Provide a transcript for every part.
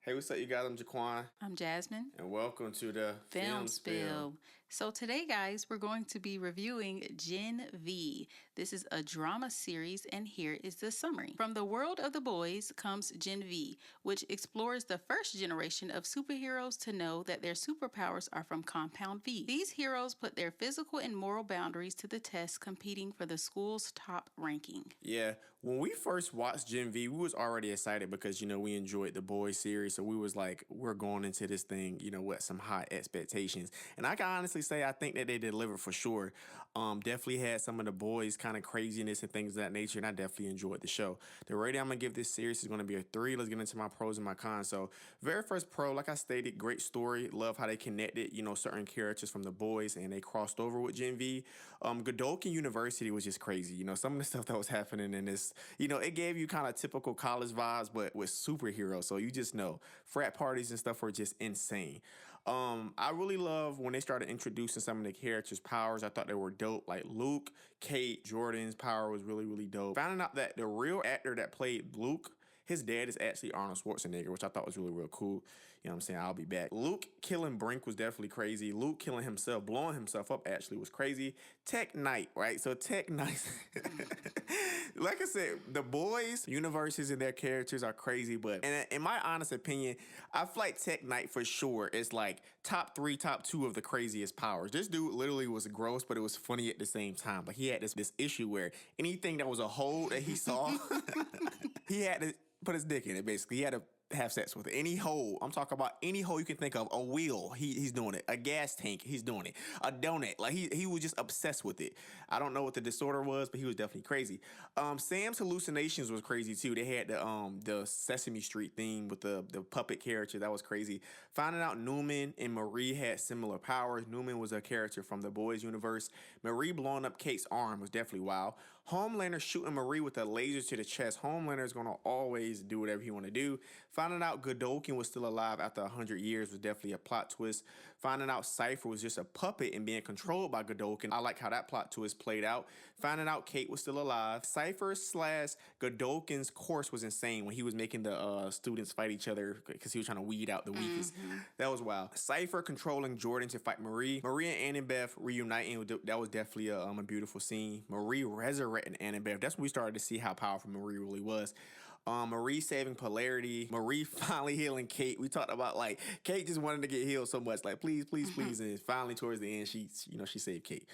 Hey, what's up, you guys? I'm Jaquan, I'm Jasmine. and welcome to the Film Spill. So today, guys, we're going to be reviewing Gen V. This is a drama series, and here is the summary. From the world of the boys comes Gen V, which explores the first generation of superheroes to know that their superpowers are from Compound V. These heroes put their physical and moral boundaries to the test, competing for the school's top ranking. Yeah, when we first watched Gen V, we was already excited because, we enjoyed the boys series. So we was like, we're going into this thing, with some high expectations. And I can honestly say I think that they delivered for sure. Definitely had some of the boys kind of craziness and things of that nature, and I definitely enjoyed the show. The rating I'm going to give this series is going to be a 3. Let's get into my pros and my cons. So very first pro, like I stated, great story. Love how they connected, certain characters from the boys and they crossed over with Gen V. Godolkin University was just crazy. Some of the stuff that was happening in this, it gave you kind of typical college vibes, but with superheroes. So you just know frat parties and stuff were just insane. I really love when they started introducing some of the characters' powers. I thought they were dope. Like Luke, Kate, Jordan's power was really, really dope. Finding out that the real actor that played Luke, his dad is actually Arnold Schwarzenegger, which I thought was really, real cool. You know what I'm saying? I'll be back. Luke killing Brink was definitely crazy. Luke killing himself, blowing himself up actually was crazy. Tech Knight, right? So Tech Knight, like I said, the boys' universes and their characters are crazy, but in my honest opinion, I feel like Tech Knight for sure is like top 3, top 2 of the craziest powers. This dude literally was gross, but it was funny at the same time. Like he had this issue where anything that was a hole that he saw, he had to put his dick in it, basically. He had to have sex with it. Any hole. I'm talking about any hole you can think of. A wheel, he's doing it. A gas tank, he's doing it. A donut. Like he was just obsessed with it. I don't know what the disorder was, but he was definitely crazy. Sam's hallucinations was crazy too. They had the Sesame Street theme with the puppet character. That was crazy. Finding out Newman and Marie had similar powers. Newman was a character from the boys universe. Marie blowing up Kate's arm was definitely wild. Homelander shooting Marie with a laser to the chest. Homelander is going to always do whatever he want to do. Finding out Godolkin was still alive after 100 years was definitely a plot twist. Finding out Cypher was just a puppet and being controlled by Godolkin, I like how that plot twist played out. Finding out Kate was still alive. Cypher / Godolkin's course was insane when he was making the students fight each other because he was trying to weed out the weakest. That was wild. Cypher controlling Jordan to fight Marie. Marie and Annabeth reuniting, that was definitely a beautiful scene. Marie resurrecting Annabeth. That's when we started to see how powerful Marie really was. Marie saving Polarity. Marie finally healing Kate. We talked about like Kate just wanted to get healed so much, like please, please, please, and finally towards the end, she saved Kate.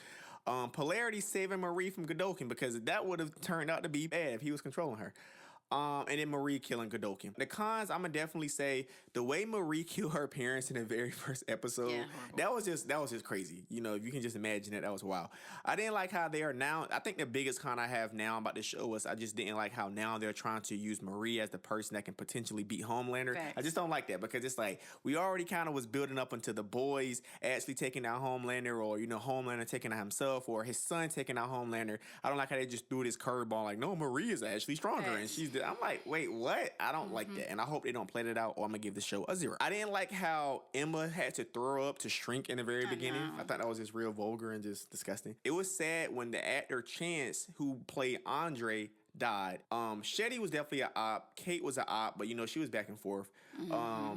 Polarity saving Marie from Godolkin because that would have turned out to be bad if he was controlling her. And then Marie killing Godolkin. The cons, I'm gonna definitely say the way Marie killed her parents in the very first episode, that was just crazy. If you can just imagine that was wild. I didn't like how they are now. I think the biggest con I have now about this show was I just didn't like how now they're trying to use Marie as the person that can potentially beat Homelander. Facts. I just don't like that because it's like we already kind of was building up into the boys actually taking out Homelander, or Homelander taking out himself, or his son taking out Homelander. I don't like how they just threw this curveball like, no, Marie is actually stronger and she's I'm like, wait, what? I don't like that. And I hope they don't play that out, or I'm going to give the show a 0. I didn't like how Emma had to throw up to shrink in the very beginning. I thought that was just real vulgar and just disgusting. It was sad when the actor Chance, who played Andre, died. Shetty was definitely an op. Kate was an op, but she was back and forth.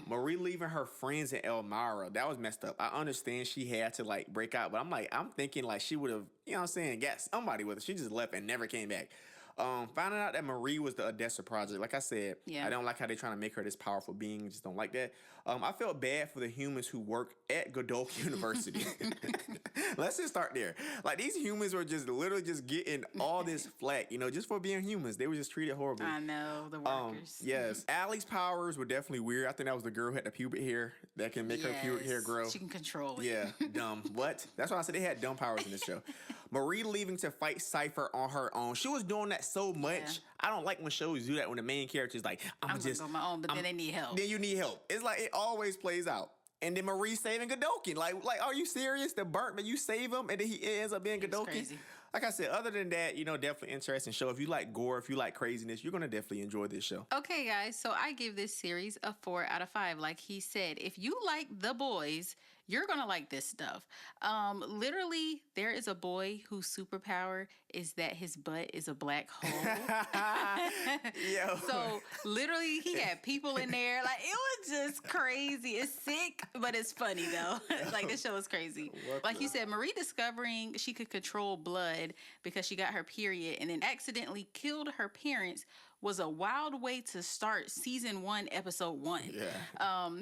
Marie leaving her friends in Elmira, that was messed up. I understand she had to like break out, but I'm thinking like she would have, got somebody with her. She just left and never came back. Finding out that Marie was the Odessa Project, like I said, I don't like how they're trying to make her this powerful being. Just don't like that. I felt bad for the humans who work at Godolkin University. Let's just start there. Like these humans were just literally just getting all this flack, just for being humans. They were just treated horribly. I know, the workers. Yes. Allie's powers were definitely weird. I think that was the girl who had the pubic hair that can make her pubic hair grow. She can control it. Yeah, dumb. What? That's why I said they had dumb powers in this show. Marie leaving to fight Cypher on her own. She was doing that so much. I don't like when shows do that when the main character is like, I'm just go my own, but then they need help. Then you need help. It's like it always plays out. And then Marie saving Godolkin. Like, are you serious? The burnt, but you save him, and then he ends up being Godolkin. Crazy. Like I said, other than that, definitely interesting show. If you like gore, if you like craziness, you're gonna definitely enjoy this show. Okay, guys. So I give this series a 4 out of 5. Like he said, if you like The Boys, You're gonna like this stuff. Literally, there is a boy whose superpower is that his butt is a black hole. Yo. So literally, he had people in there. Like, it was just crazy. It's sick, but it's funny though. Like, this show is crazy. Like you said, Marie discovering she could control blood because she got her period and then accidentally killed her parents was a wild way to start season 1, episode 1. Yeah.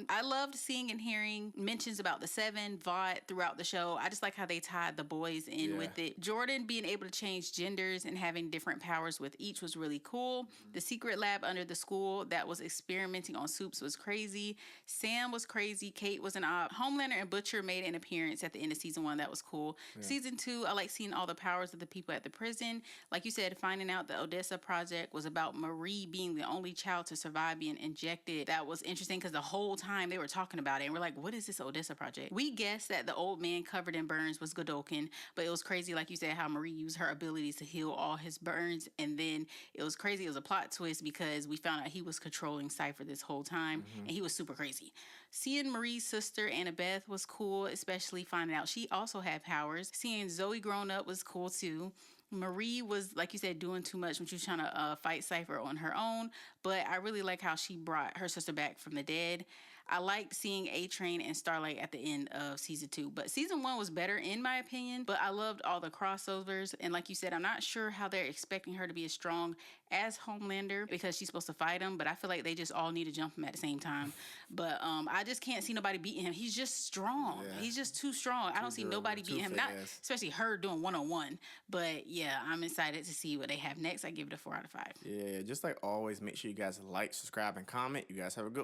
I loved seeing and hearing mentions about the Seven, Vought throughout the show. I just like how they tied the boys in with it. Jordan being able to change genders and having different powers with each was really cool. The secret lab under the school that was experimenting on soups was crazy. Sam was crazy. Kate was an op. Homelander and Butcher made an appearance at the end of season 1. That was cool. Season 2, I like seeing all the powers of the people at the prison. Like you said, finding out the Odessa Project was about Marie being the only child to survive being injected. That was interesting because the whole time they were talking about it and we're like, what is this Odessa Project? We guessed that the old man covered in burns was Godolkin, but it was crazy, like you said, how Marie used her abilities to heal all his burns. And then it was crazy. It was a plot twist because we found out he was controlling Cypher this whole time and he was super crazy. Seeing Marie's sister, Annabeth, was cool, especially finding out she also had powers. Seeing Zoe grown up was cool too. Marie was, like you said, doing too much when she was trying to fight Cypher on her own, but I really like how she brought her sister back from the dead. I liked seeing A-Train and Starlight at the end of season 2, but season 1 was better in my opinion, but I loved all the crossovers, and like you said, I'm not sure how they're expecting her to be as strong as Homelander because she's supposed to fight him, but I feel like they just all need to jump him at the same time. But I just can't see nobody beating him. He's just strong. Yeah. He's just too strong. I don't see nobody beating him, not especially her doing one-on-one, but yeah, I'm excited to see what they have next. I give it a 4 out of 5. Yeah, just like always, make sure you guys like, subscribe, and comment. You guys have a good